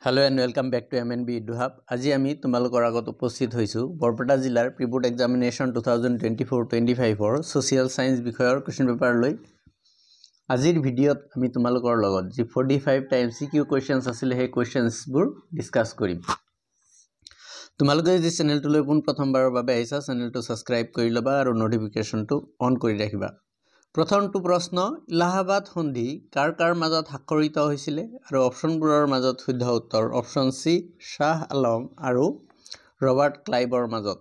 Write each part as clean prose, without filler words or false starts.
Hello and welcome back to MNB EduHub. আজি আমি তোমালোকৰ আগত উপস্থিত হৈছো বৰপেটা জিলাৰ প্ৰি-বোৰ্ড এক্সামিনেশ্যন 2024-25 ৰ সোশিয়াল সায়েন্স বিষয়ৰ কোৱেশ্চন পেপাৰ লৈ আজিৰ ভিডিঅ'ত আমি তোমালোকৰ লগত যি 45 টা MCQ কোৱেশ্চনছ আছিল সেই কোৱেশ্চনছবোৰ ডিসকাস কৰিম। তোমালোকে যদি চেনেলটোলৈ পোন প্ৰথমবাৰৰ বাবে আহিছা চেনেলটো সাবস্ক্ৰাইব কৰি লবা আৰু নোটিফিকেশনটো অন কৰি ৰাখিবা। প্ৰথমটো প্ৰশ্ন ইলাহাবাদ সন্ধি কাৰ মাজত স্বাক্ষৰিত হৈছিল আৰু অপচনবোৰৰ মাজত শুদ্ধ উত্তৰ অপচন সি শাহ আলম আৰু ৰবাৰ্ট ক্লাইভৰ মাজত।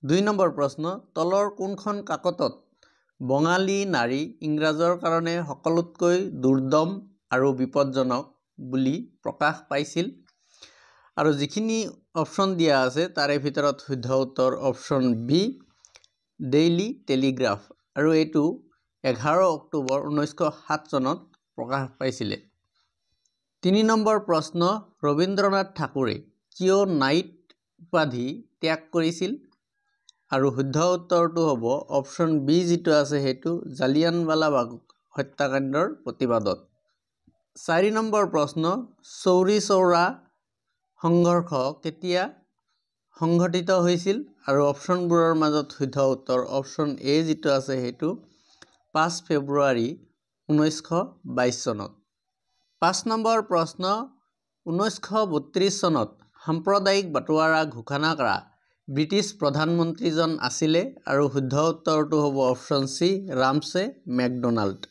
2 নম্বৰ প্ৰশ্ন তলৰ কোনখন কাকতত বঙালী নাৰী ইংৰাজৰ কাৰণে সকলোতকৈ দুৰ্দম আৰু বিপদজনক বুলি প্ৰকাশ পাইছিল আৰু যিখিনি অপচন দিয়া আছে তাৰে ভিতৰত শুদ্ধ উত্তৰ অপচন বি ডেইলি টেলিগ্ৰাফ আৰু এটো 11 অক্টোবৰ 1907 চনত প্ৰকাশ পাইছিল। 3 নম্বৰ প্ৰশ্ন ৰবীন্দ্ৰনাথ ঠাকুৰে কিয় নাইট উপাধি ত্যাগ কৰিছিল আৰু শুদ্ধ উত্তৰটো হ'ব অপচন বি যেটো আছে হেতু জালিয়ানৱালাবাগ হত্যাকাণ্ডৰ প্ৰতিবাদত। 4 নম্বৰ প্ৰশ্ন চৌৰি চৌৰা সংঘৰ্ষ কেতিয়া সংঘটিত হৈছিল আৰু অপচনবোৰৰ মাজত শুদ্ধ উত্তৰ অপচন এ যেটো আছে হেতু 5 ফেব্ৰুৱাৰী 1922 চনত। 5 নম্বৰ প্ৰশ্ন 1932 চনত সাম্প্ৰদায়িক বাটোৱাৰা ঘোষণা কৰা ব্ৰিটিছ প্ৰধানমন্ত্ৰীজন আছিলে আৰু শুদ্ধ উত্তৰটো হ'ব অপচন সি ৰামছে মেকডোনাল্ড।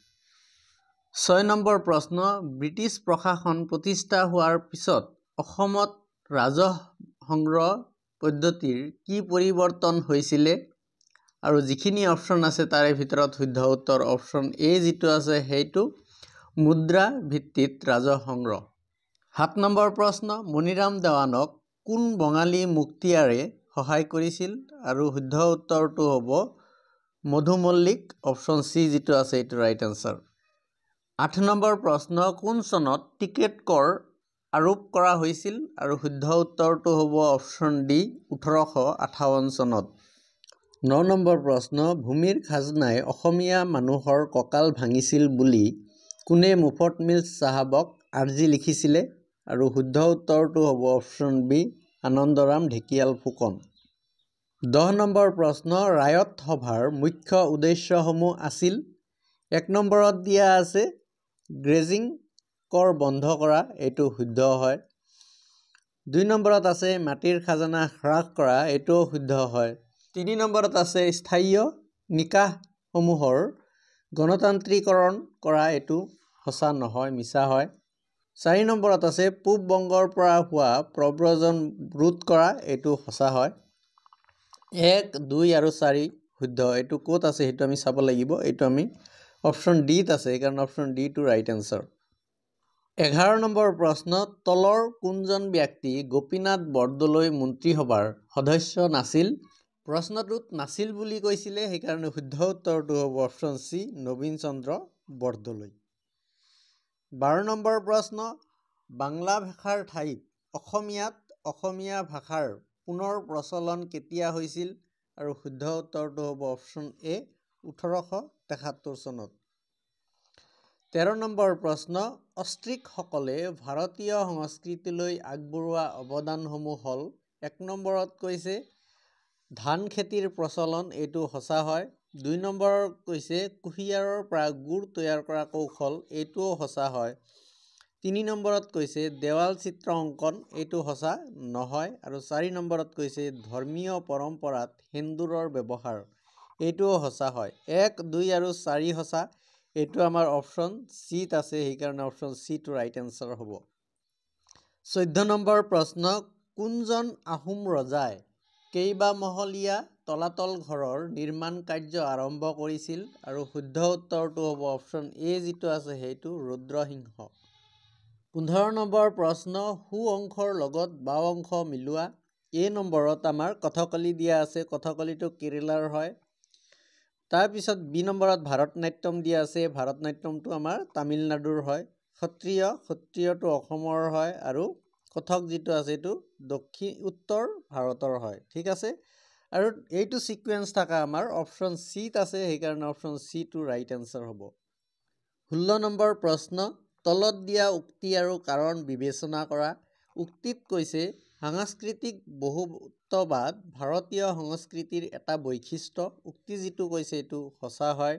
6 নম্বৰ প্ৰশ্ন ব্ৰিটিছ প্ৰশাসন প্ৰতিষ্ঠা হোৱাৰ পিছত অসমত ৰাজহ সংগ্ৰহ পদ্ধতিৰ কি পৰিৱৰ্তন হৈছিল আৰু যিখিনি অপচন আছে তাৰে ভিতৰত শুদ্ধ উত্তৰ অপচন এ যেটো আছে হেতু মুদ্ৰা ভিত্তিত ৰাজহ সংগ্ৰহ। 7 নম্বৰ প্ৰশ্ন মনিৰাম দেৱানক কোন বঙালী মুক্তিয়াৰে সহায় কৰিছিল আৰু শুদ্ধ উত্তৰটো হ'ব মধু মল্লিক অপচন সি যেটো আছে এটো ৰাইট আনসাৰ। 8 নম্বৰ প্ৰশ্ন কোন চনত টিকেট কৰ আৰোপ কৰা হৈছিল আৰু শুদ্ধ উত্তৰটো হ'ব অপচন ডি 1858 চনত। 9 নম্বৰ প্ৰশ্ন ভূমিৰ খাজনাই অসমীয়া মানুহৰ কঁকাল ভাঙিছিল বুলি কোনে মুফত মিল চাহাবক আৰ্জি লিখিছিল আৰু শুদ্ধ উত্তৰটো হ'ব অপচন বি আনন্দৰাম ঢেকিয়াল ফুকন। 10 নম্বৰ প্ৰশ্ন ৰায়ত সভাৰ মুখ্য উদ্দেশ্যসমূহ আছিল 1 নম্বৰত দিয়া আছে গ্ৰেজিং কৰ বন্ধ কৰা এটো শুদ্ধ হয়। 2 নম্বৰত আছে মাটিৰ খাজনা হ্ৰাস কৰা এটো শুদ্ধ হয়। 3 নম্বৰত আছে স্থায়ী নিকাহ সমূহৰ গণতান্ত্ৰিকৰণ কৰা এটো সঁচা নহয় মিছা হয়। 4 নম্বৰত আছে পূব বংগৰ পৰা হোৱা প্ৰব্ৰজন ৰোধ কৰা এটো সঁচা হয়। 1, 2 আৰু 4 শুদ্ধ এটো ক'ত আছে হেতু আমি চাব লাগিব এটো আমি অপচন ডি ত আছে কাৰণ option D to right answer. 11 নম্বৰ প্ৰশ্ন তলৰ কোনজন ব্যক্তি গোপীনাথ বৰদলৈ মন্ত্ৰীসভাৰ সদস্য নাছিল প্ৰশ্নটোত নাছিল বুলি কৈছিলে সেইকাৰণে শুদ্ধ উত্তৰটো হ'ব অপচন সি নবীন চন্দ্ৰ বৰদলৈ। 12 নম্বৰ প্ৰশ্ন বাংলা ভাষাৰ ঠাইত অসমীয়াত অসমীয়া ভাষাৰ পুনৰ প্ৰচলন কেতিয়া হৈছিল আৰু শুদ্ধ উত্তৰটো হ'ব অপচন এ 1873 চনত। 13 নম্বৰ প্ৰশ্ন অষ্ট্ৰিক সকলে ভাৰতীয় সংস্কৃতিলৈ আগবঢ়োৱা অৱদানসমূহ হ'ল 1 নম্বৰত কৈছে ধান খেতিৰ প্ৰচলন এটো সঁচা হয়। 2 নম্বৰত কৈছে কুহিয়াৰৰ পৰা গুড় তৈয়াৰ কৰা কৌশল এটোও সঁচা হয়। 3 নম্বৰত কৈছে দেৱাল চিত্ৰ অংকন এটো সঁচা নহয় আৰু 4 নম্বৰত কৈছে ধৰ্মীয় পৰম্পৰাত সেন্দুৰৰ ব্যৱহাৰ এটোও সঁচা হয়। 1, 2 আৰু 4 সঁচা এটো আমাৰ অপচন সি ত আছে সেইকাৰণে option C to right answer হ'ব। 14 নম্বৰ প্ৰশ্ন কোনজন আহোম ৰজাই কেইবা মহলীয়া তলাতল ঘৰৰ নিৰ্মাণ কাৰ্য আৰম্ভ কৰিছিল আৰু শুদ্ধ উত্তৰটো হ'ব অপচন এ যেটো আছে হেতু ৰুদ্ৰসিংহ। 15 নম্বৰ প্ৰশ্ন সু অংশৰ লগত বাও অংশ মিলোৱা এ নম্বৰত আমাৰ কথকলি দিয়া আছে কথকলিটো কেৰেলাৰ হয়। তাৰ পিছত বি নম্বৰত ভাৰতনাট্যম দিয়া আছে ভাৰতনাট্যমটো আমাৰ তামিলনাডুৰ হয়। সত্ৰিয়টো অসমৰ হয় আৰু কথক যেটো আছে এটো উত্তৰ ভাৰতৰ হয় ঠিক আছে আৰু এইটো সিকুৱেন্স থাকা আমাৰ অপচন সি ত আছে সেইকাৰণে option C to right answer হ'ব। 16 নম্বৰ প্ৰশ্ন তলত দিয়া উক্তি আৰু কাৰণ বিবেচনা কৰা উক্তিত কৈছে সাংস্কৃতিক বহুত্ববাদ ভাৰতীয় সংস্কৃতিৰ এটা বৈশিষ্ট্য। উক্তি যিটো কৈছে এইটো সঁচা হয়।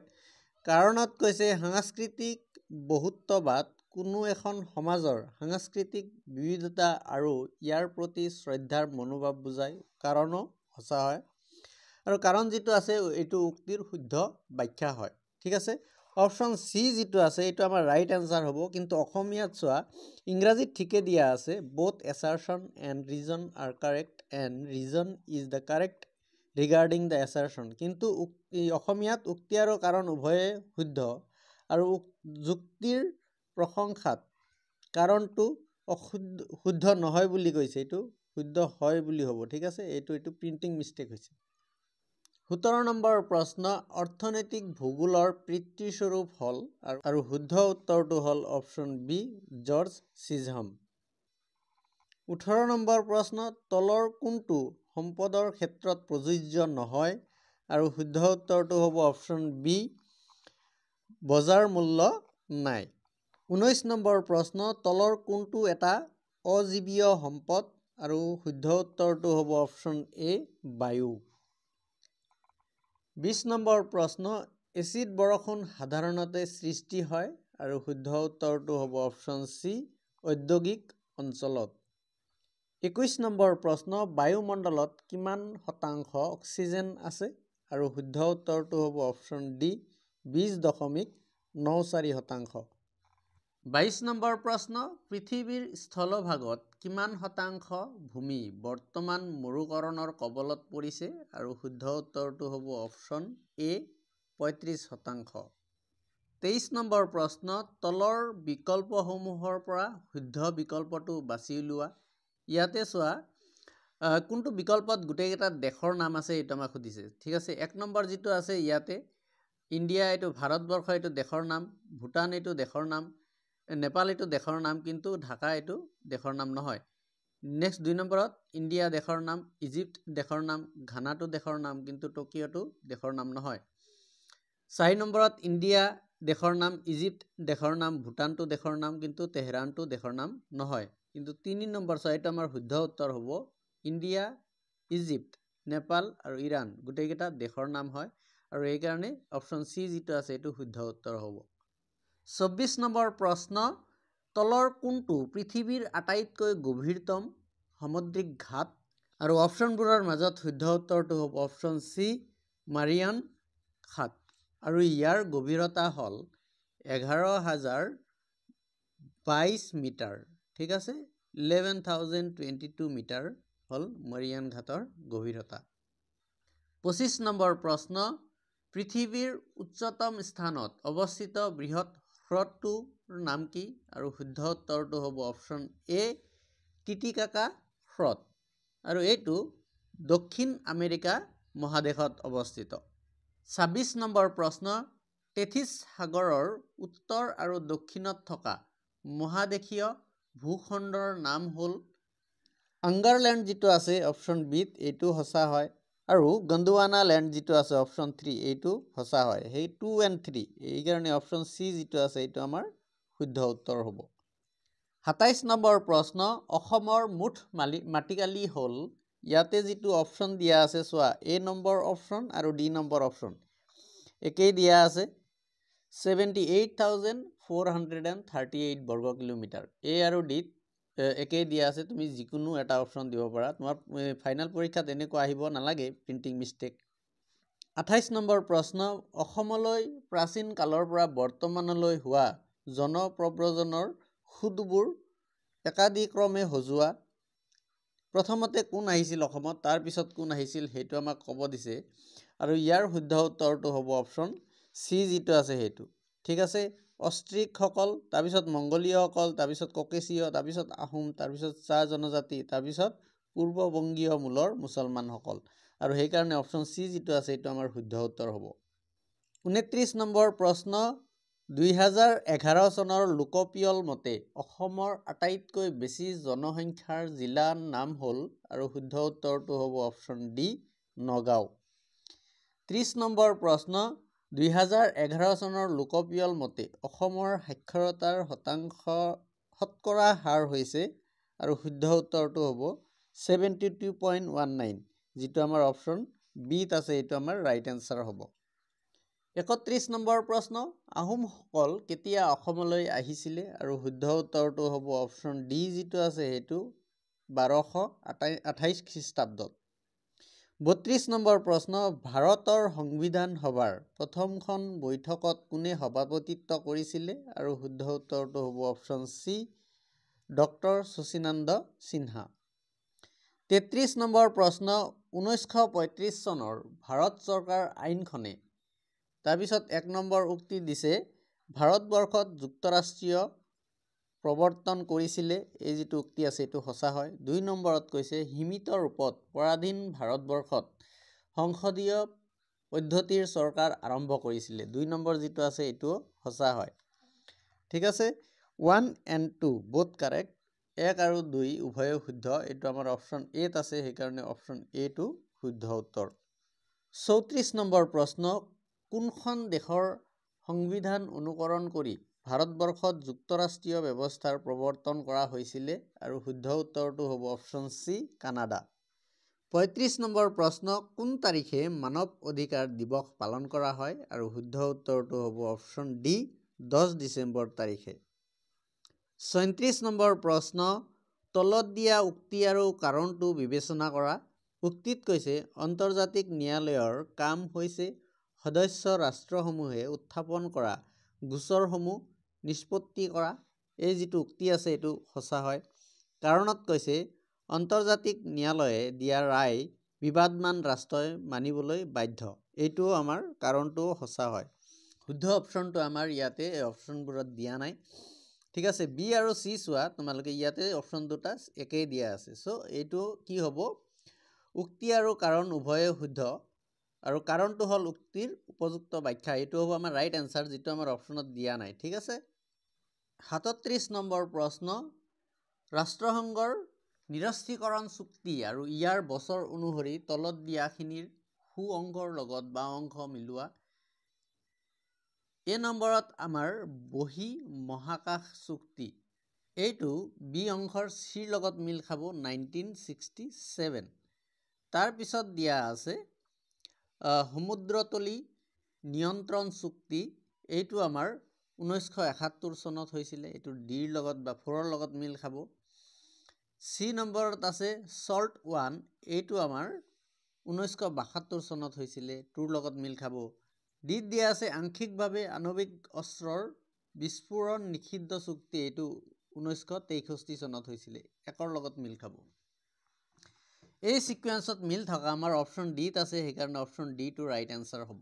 কাৰণত কৈছে সাংস্কৃতিক বহুত্ববাদ কোনো এখন সমাজৰ সাংস্কৃতিক বিবিধতা আৰু ইয়াৰ প্ৰতি শ্ৰদ্ধাৰ মনোভাৱ বুজায়। কাৰণো সঁচা হয়। আৰু কাৰণ যিটো আছে এইটো উক্তিৰ শুদ্ধ ব্যাখ্যা হয়। ঠিক আছে। অপশ্যন চি যিটো আছে এইটো আমাৰ ৰাইট এনচাৰ হ'ব। কিন্তু অসমীয়াত চোৱা ইংৰাজীত ঠিকে দিয়া আছে both assertion and reason are correct and reason is the correct regarding the assertion। কিন্তু অসমীয়াত উক্তি আৰু কাৰণ উভয়ে শুদ্ধ আৰু যুক্তিৰ প্ৰশংসাত কাৰণটো শুদ্ধ নহয় বুলি কৈছে, এইটো শুদ্ধ হয় বুলি হ'ব। ঠিক আছে। এইটো প্ৰিণ্টিং মিষ্টেক হৈছে। 17 নম্বৰ প্ৰশ্ন অৰ্থনৈতিক ভূগোলৰ পিতৃস্বৰূপ হ'ল আৰু শুদ্ধ উত্তৰটো হ'ল অপশ্যন বি জৰ্জ চিজহাম। 18 নম্বৰ প্ৰশ্ন তলৰ কোনটো সম্পদৰ ক্ষেত্ৰত প্ৰযোজ্য নহয় আৰু শুদ্ধ উত্তৰটো হ'ব অপশ্যন বি বজাৰ মূল্য নাই। 19 নম্বৰ প্ৰশ্ন তলৰ কোনটো এটা অজীৱীয় সম্পদ আৰু শুদ্ধ উত্তৰটো হ'ব অপশ্যন এ বায়ু। 20 নম্বৰ প্ৰশ্ন এচিড বৰষুণ সাধাৰণতে সৃষ্টি হয় আৰু শুদ্ধ উত্তৰটো হ'ব অপশ্যন চি ঔদ্যোগিক অঞ্চলত। 21 নম্বৰ প্ৰশ্ন বায়ুমণ্ডলত কিমান শতাংশ অক্সিজেন আছে আৰু শুদ্ধ উত্তৰটো হ'ব অপশ্যন ডি 20.94%। 22 নম্বৰ প্ৰশ্ন পৃথিৱীৰ স্থলভাগত কিমান শতাংশ ভূমি বৰ্তমান মৰুকৰণৰ কবলত পৰিছে আৰু শুদ্ধ উত্তৰটো হ'ব অপশ্যন এ 35%। 23 নম্বৰ প্ৰশ্ন তলৰ বিকল্পসমূহৰ পৰা শুদ্ধ বিকল্পটো বাছি উলিওৱা। ইয়াতে চোৱা কোনটো বিকল্পত গোটেইকেইটা দেশৰ নাম আছে এইটো আমাক সুধিছে। ঠিক আছে। 1 নম্বৰ যিটো আছে ইয়াতে ইণ্ডিয়া এইটো ভাৰতবৰ্ষ এইটো দেশৰ নাম, ভূটান এইটো দেশৰ নাম, নেপাল এইটো দেশৰ নাম, কিন্তু ঢাকা এইটো দেশৰ নাম নহয়। নেক্সট 2 নম্বৰত ইণ্ডিয়া দেশৰ নাম, ইজিপ্ত দেশৰ নাম, ঘানাটো দেশৰ নাম, কিন্তু টকিঅ'টো দেশৰ নাম নহয়। 4 নম্বৰত ইণ্ডিয়া দেশৰ নাম, ইজিপ্ত দেশৰ নাম, ভূটানটো দেশৰ নাম, কিন্তু তেহৰানটো দেশৰ নাম নহয়। কিন্তু 3 নম্বৰ এইটো আমাৰ শুদ্ধ উত্তৰ হ'ব ইণ্ডিয়া, ইজিপ্ত, নেপাল আৰু ইৰাণ গোটেইকেইটা দেশৰ নাম হয় আৰু এইকাৰণে অপশ্যন চি যিটো আছে এইটো শুদ্ধ উত্তৰ হ'ব। 24 নম্বৰ প্ৰশ্ন তলৰ কোনটো পৃথিৱীৰ আটাইতকৈ গভীৰতম সামুদ্ৰিক ঘাট আৰু অপশ্যনবোৰৰ মাজত শুদ্ধ উত্তৰটো হ'ব অপশ্যন চি মাৰিয়ান ঘাট আৰু ইয়াৰ গভীৰতা হ'ল 11,022 মিটাৰ। ঠিক আছে। 11,022 মিটাৰ হ'ল মাৰিয়ান ঘাটৰ গভীৰতা। 25 নম্বৰ প্ৰশ্ন পৃথিৱীৰ উচ্চতম স্থানত অৱস্থিত বৃহৎ হ্ৰদটোৰ নাম কি আৰু শুদ্ধ উত্তৰটো হ'ব অপশ্যন এ টিটিকাকা হ্ৰদ আৰু এইটো দক্ষিণ আমেৰিকা মহাদেশত অৱস্থিত। 26 নম্বৰ প্ৰশ্ন টেথিছ সাগৰৰ উত্তৰ আৰু দক্ষিণত থকা মহাদেশীয় ভূখণ্ডৰ নাম হ'ল আংগাৰলেণ্ড যিটো আছে অপশ্যন বিত এইটো সঁচা হয় আৰু গণ্ডৱানা লেণ্ড যিটো আছে অপশ্যন 3 এইটো সঁচা হয়। সেই 2 and 3 এইকাৰণে অপশ্যন চি যিটো আছে এইটো আমাৰ শুদ্ধ উত্তৰ হ'ব। 27 নম্বৰ প্ৰশ্ন অসমৰ মুঠ মাটিকালি হ'ল ইয়াতে যিটো অপশ্যন দিয়া আছে চোৱা এ নম্বৰ অপশ্যন আৰু ডি নম্বৰ অপশ্যন একেই দিয়া আছে 78,438 বৰ্গ কিলোমিটাৰ। এ আৰু ডিত একেই দিয়া আছে, তুমি যিকোনো এটা অপশ্যন দিব পাৰা। তোমাৰ ফাইনেল পৰীক্ষাত এনেকুৱা আহিব নালাগে প্ৰিণ্টিং মিষ্টেক। 28 নম্বৰ প্ৰশ্ন অসমলৈ প্ৰাচীন কালৰ পৰা বৰ্তমানলৈ হোৱা জনপ্ৰব্ৰজনৰ সূদবোৰ একাদিক্ৰমে সজোৱা। প্ৰথমতে কোন আহিছিল অসমত, তাৰপিছত কোন আহিছিল সেইটো আমাক ক'ব দিছে আৰু ইয়াৰ শুদ্ধ উত্তৰটো হ'ব অপশ্যন চি যিটো আছে সেইটো। ঠিক আছে। অষ্ট্ৰিকসকল, তাৰপিছত মংগোলীয়সকল, তাৰপিছত ককেশীয়, তাৰপিছত আহোম, তাৰপিছত চাহ জনজাতি, তাৰপিছত পূৰ্ববংগীয় মূলৰ মুছলমানসকল আৰু সেইকাৰণে অপশ্যন চি যিটো আছে এইটো আমাৰ শুদ্ধ উত্তৰ হ'ব। 29 নম্বৰ প্ৰশ্ন 2011 চনৰ লোকপিয়ল মতে অসমৰ আটাইতকৈ বেছি জনসংখ্যাৰ জিলাৰ নাম হ'ল আৰু শুদ্ধ উত্তৰটো হ'ব অপশ্যন ডি নগাঁও। 30 নম্বৰ প্ৰশ্ন 2011 চনৰ লোকপিয়ল মতে অসমৰ সাক্ষৰতাৰ শতকৰা হাৰ হৈছে আৰু শুদ্ধ উত্তৰটো হ'ব 72.19 যিটো আমাৰ অপশ্যন বিত আছে এইটো আমাৰ ৰাইট এনসাৰ হ'ব 31 নম্বৰ প্ৰশ্ন আহোমসকল কেতিয়া অসমলৈ আহিছিলে আৰু শুদ্ধ উত্তৰটো হ'ব অপশ্যন ডি যিটো আছে সেইটো 1228 খ্ৰীষ্টাব্দত 32 নম্বৰ প্ৰশ্ন ভাৰতৰ সংবিধান সভাৰ প্ৰথমখন বৈঠকত কোনে সভাপতিত্ব কৰিছিলে আৰু শুদ্ধ উত্তৰটো হ'ব অপশ্যন সি ডক্টৰ শচীনান্দ সিনহা 33 নম্বৰ প্ৰশ্ন 1935 চনৰ ভাৰত চৰকাৰ আইনখনে তাৰপিছত 1 নম্বৰ উক্তি দিছে ভাৰতবৰ্ষত যুক্তৰাষ্ট্ৰীয় প্ৰৱৰ্তন কৰিছিলে এই যিটো উক্তি আছে এইটো সঁচা হয় 2 নম্বৰত কৈছে সীমিত ৰূপত পৰাধীন ভাৰতবৰ্ষত সংসদীয় পদ্ধতিৰ চৰকাৰ আৰম্ভ কৰিছিলে 2 নম্বৰ যিটো আছে এইটো সঁচা হয় ঠিক আছে 1 and 2 both correct 1 আৰু 2 উভয় শুদ্ধ এইটো আমাৰ অপশ্যন এত আছে সেইকাৰণে অপশ্যন এ টো শুদ্ধ উত্তৰ 34 নম্বৰ প্ৰশ্ন কোনখন দেশৰ সংবিধান অনুকৰণ কৰি ভাৰতবৰ্ষত যুক্তৰাষ্ট্ৰীয় ব্যৱস্থাৰ প্ৰৱৰ্তন কৰা হৈছিলে আৰু শুদ্ধ উত্তৰটো হ'ব অপশ্যন সি কানাডা 35 নম্বৰ প্ৰশ্ন কোন তাৰিখে মানৱ অধিকাৰ দিৱস পালন কৰা হয় আৰু শুদ্ধ উত্তৰটো হ'ব অপশ্যন ডি 10 ডিসেম্বৰ তাৰিখে 37 নম্বৰ প্ৰশ্ন তলত দিয়া উক্তি আৰু কাৰণটো বিবেচনা কৰা উক্তিত কৈছে আন্তৰ্জাতিক ন্যায়ালয়ৰ কাম হৈছে সদস্য ৰাষ্ট্ৰসমূহে উত্থাপন কৰা গোচৰসমূহ নিষ্পত্তি কৰা এই যিটো উক্তি আছে এইটো সঁচা হয় কাৰণত কৈছে আন্তৰ্জাতিক ন্যায়ালয়ে দিয়া ৰায় বিবাদমান ৰাষ্ট্ৰই মানিবলৈ বাধ্য এইটো আমাৰ কাৰণটো সঁচা হয় শুদ্ধ অপশ্যনটো আমাৰ ইয়াতে এই অপশ্যনবোৰত দিয়া নাই ঠিক আছে বি আৰু সি চোৱা তোমালোকে ইয়াতে অপশ্যন দুটা একেই দিয়া আছে সো এইটো কি হ'ব উক্তি আৰু কাৰণ উভয়ে শুদ্ধ আৰু কাৰণটো হল উক্তিৰ উপযুক্ত ব্যাখ্যা এইটো হ'ব আমাৰ ৰাইট এনসাৰ যেটো আমাৰ অপশ্যনত দিয়া নাই ঠিক আছে 37 নম্বৰ প্ৰশ্ন ৰাষ্ট্ৰসংঘৰ নিৰস্ত্ৰীকৰণ চুক্তি আৰু ইয়াৰ বছৰ অনুসৰি তলত দিয়াখিনিৰ সু অংশৰ লগত বা অংশ মিলোৱা এ নম্বৰত আমাৰ বহি মহাকাশ চুক্তি এইটো বি অংশৰ সিৰ লগত মিল খাব 1967 তাৰ পিছত দিয়া আছে সমুদ্ৰতলী নিয়ন্ত্ৰণ চুক্তি এইটো আমাৰ 1971 চনত হৈছিলে এইটো ডিৰ লগত বা ফৰৰ লগত মিল খাব সি নম্বৰত আছে সল্ট ওয়ান এইটো আমাৰ 1972 চনত হৈছিলে টুৰ লগত মিল খাব ডিত দিয়া আছে আংশিকভাৱে আণৱিক অস্ত্ৰৰ বিস্ফোৰণ নিষিদ্ধ চুক্তি এইটো 1963 চনত হৈছিলে একৰ লগত মিল খাব এই সিকুৱেন্সত মিল থকা আমাৰ অপশ্যন ডিত আছে সেইকাৰণে অপশ্যন ডি টো ৰাইট এনসাৰ হ'ব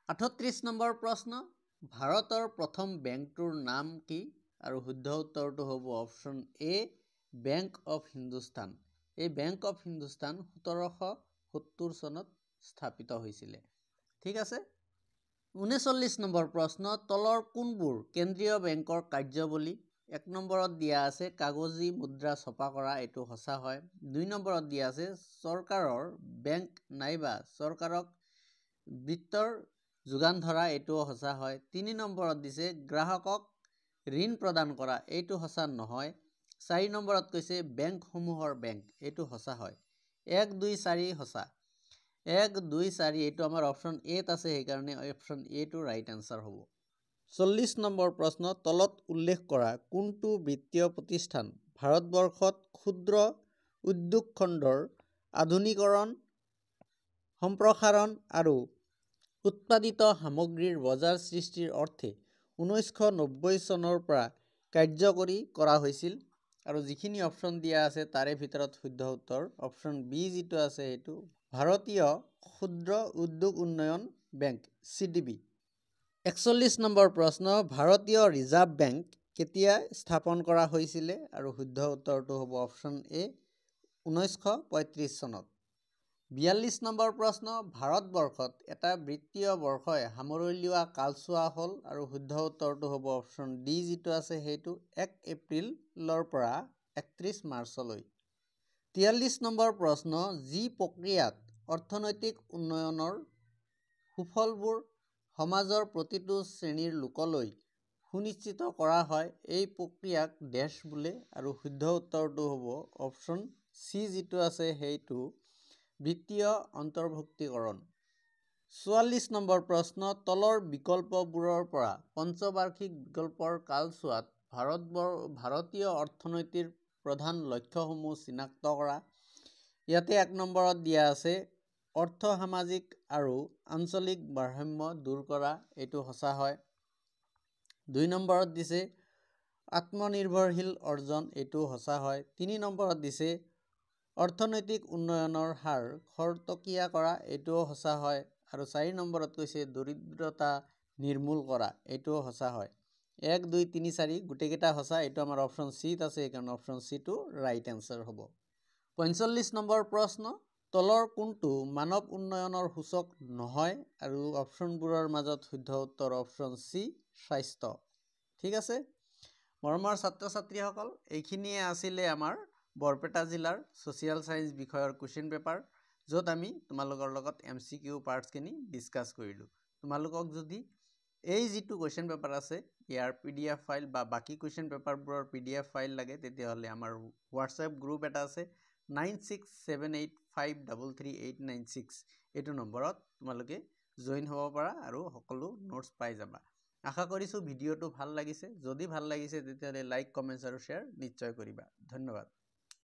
38 নম্বৰ প্ৰশ্ন ভাৰতৰ প্ৰথম বেংকটোৰ নাম কি আৰু শুদ্ধ উত্তৰটো হ'ব option A bank of Hindustan এই বেংক অফ হিন্দুস্তান 1770 চনত স্থাপিত হৈছিলে ঠিক আছে 39 নম্বৰ প্ৰশ্ন তলৰ কোনবোৰ কেন্দ্ৰীয় বেংকৰ কাৰ্যাৱলী 1 নম্বৰত দিয়া আছে কাগজী মুদ্ৰা ছপা কৰা এইটো সঁচা হয় 2 নম্বৰত দিয়া আছে চৰকাৰৰ বেংক নাইবা চৰকাৰক বিত্তৰ যোগান ধৰা এইটো সঁচা হয় 3 নম্বৰত দিছে গ্ৰাহকক ঋণ প্ৰদান কৰা এইটো সঁচা নহয় 4 নম্বৰত কৈছে বেংকসমূহৰ বেংক এইটো সঁচা হয় 1 2 4 সঁচা 1 2 4 এইটো আমাৰ অপশ্যন এত আছে সেইকাৰণে অপশ্যন এ টো ৰাইট এনসাৰ হ'ব 40 নম্বৰ প্ৰশ্ন তলত উল্লেখ কৰা কোনটো বিত্তীয় প্ৰতিষ্ঠান ভাৰতবৰ্ষত ক্ষুদ্ৰ উদ্যোগ খণ্ডৰ আধুনিকৰণ সম্প্ৰসাৰণ আৰু উৎপাদিত সামগ্ৰীৰ বজাৰ সৃষ্টিৰ অৰ্থে 1990 চনৰ পৰা কাৰ্যকৰী কৰা হৈছিল আৰু যিখিনি অপশ্যন দিয়া আছে তাৰে ভিতৰত শুদ্ধ উত্তৰ অপশ্যন বি যিটো আছে সেইটো ভাৰতীয় ক্ষুদ্ৰ উদ্যোগ উন্নয়ন বেংক CDB 41 নম্বৰ প্ৰশ্ন ভাৰতীয় ৰিজাৰ্ভ বেংক কেতিয়া স্থাপন কৰা হৈছিলে আৰু শুদ্ধ উত্তৰটো হ'ব অপশ্যন এ 1935 চনত 42 নম্বৰ প্ৰশ্ন ভাৰতবৰ্ষত এটা বিত্তীয় বৰ্ষই সামৰি লোৱা কালছোৱা হল আৰু শুদ্ধ উত্তৰটো হ'ব অপশ্যন ডি যিটো আছে সেইটো 1 এপ্ৰিলৰ পৰা 31 মাৰ্চলৈ 43 নম্বৰ প্ৰশ্ন যি প্ৰক্ৰিয়াত অৰ্থনৈতিক উন্নয়নৰ সুফলবোৰ সমাজৰ প্ৰতিটো শ্ৰেণীৰ লোকলৈ সুনিশ্চিত কৰা হয় এই প্ৰক্ৰিয়াক ডেশ বোলে আৰু শুদ্ধ উত্তৰটো হ'ব অপশ্যন চি যিটো আছে সেইটো বৃত্তীয় অন্তৰ্ভুক্তিকৰণ 44 নম্বৰ প্ৰশ্ন তলৰ বিকল্পবোৰৰ পৰা পঞ্চবাৰ্ষিক বিকল্পৰ কালছোৱাত ভাৰতীয় অৰ্থনীতিৰ প্ৰধান লক্ষ্যসমূহ চিনাক্ত কৰা ইয়াতে 1 নম্বৰত দিয়া আছে অৰ্থ সামাজিক আৰু আঞ্চলিক ভাৰসাম্য দূৰ কৰা এইটো সঁচা হয় 2 নম্বৰত দিছে আত্মনিৰ্ভৰশীল অৰ্জন এইটো সঁচা হয় 3 নম্বৰত দিছে অৰ্থনৈতিক উন্নয়নৰ হাৰ খৰতকীয়া কৰা এইটোও সঁচা হয় আৰু 4 নম্বৰত কৈছে দৰিদ্ৰতা নিৰ্মূল কৰা এইটোও সঁচা হয় 1 2 3 4 গোটেইকেইটা সঁচা এইটো আমাৰ অপশ্যন চিত আছে এইকাৰণে অপশ্যন চিটো ৰাইট এনসাৰ হ'ব 45 নম্বৰ প্ৰশ্ন তলৰ কোনটো মানৱ উন্নয়নৰ সূচক নহয় আৰু অপশ্যনবোৰৰ মাজত শুদ্ধ উত্তৰ অপশ্যন চি স্বাস্থ্য ঠিক আছে মৰমৰ ছাত্ৰ ছাত্ৰীসকল এইখিনিয়ে আছিলে আমাৰ বৰপেটা জিলাৰ সোশিয়াল সায়েন্স বিষয়ৰ কোৱেশ্চন পেপাৰ য'ত আমি তোমালোকৰ লগত এমসিকিউ পাৰ্টছখিনি ডিসকাস কৰিলো তোমালোকক যদি এই যেটো কোৱেশ্চন পেপাৰ আছে ইয়াৰ পিডিএফ ফাইল বা বাকি কোৱেশ্চন পেপাৰবোৰৰ পিডিএফ ফাইল লাগে তেতিয়াহলে আমাৰ হোৱাটসএপ গ্ৰুপ এটা আছে 9678533896 এইটো নম্বৰত তোমালোকে জয়েন হ'ব পাৰা আৰু সকলো নোটস পাই যাবা আশা কৰিছো ভিডিওটো ভাল লাগিছে যদি ভাল লাগিছে তেতিয়াহলে লাইক কমেন্টস আৰু শেয়াৰ নিশ্চয় কৰিবা ধন্যবাদ